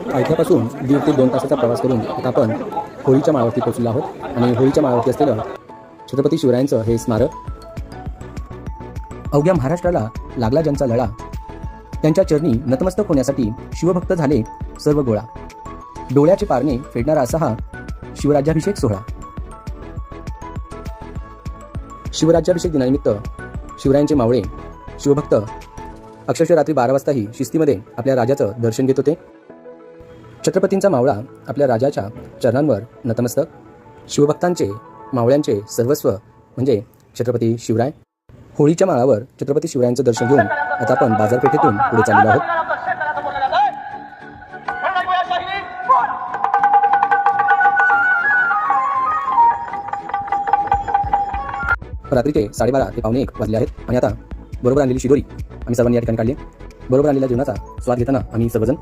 अयोध्यापासून 1.5 ते 2 तासाचा प्रवास करून आता आपण होळीच्या माळावरती पोहोचलो आहोत आणि होळीच्या माळावरती असलेलं छत्रपती शिवरायांचं हे स्मारक. अवघ्या महाराष्ट्राला लागला ज्यांचा लळा, त्यांच्या चरणी नतमस्तक होण्यासाठी शिवभक्त झाले सर्व गोळा. डोळ्याचे पारणे फेडणारा असा हा शिवराज्याभिषेक सोहळा. शिवराज्याभिषेक दिनानिमित्त शिवरायांचे मावळे शिवभक्त अक्षरशः रात्री 12 वाजताही शिस्तीमध्ये आपल्या राजाचं दर्शन घेत होते. छत्रपतींचा मावळा आपल्या राजाच्या चरणांवर नतमस्तक. शिवभक्तांचे मावळ्यांचे सर्वस्व म्हणजे छत्रपती शिवराय. होळीच्या माळावर छत्रपती शिवरायांचं दर्शन घेऊन आता आपण बाजारपेठेतून पुढे चाललेलो आहोत. रात्रीचे 12:30 ते 1:45 वाजले आहेत आणि आता बरोबर आणलेली शिदोरी आम्ही सर्वांनी या ठिकाणी काढली. बरोबर आणलेल्या जेवणाचा स्वाद घेताना आम्ही सर्वजण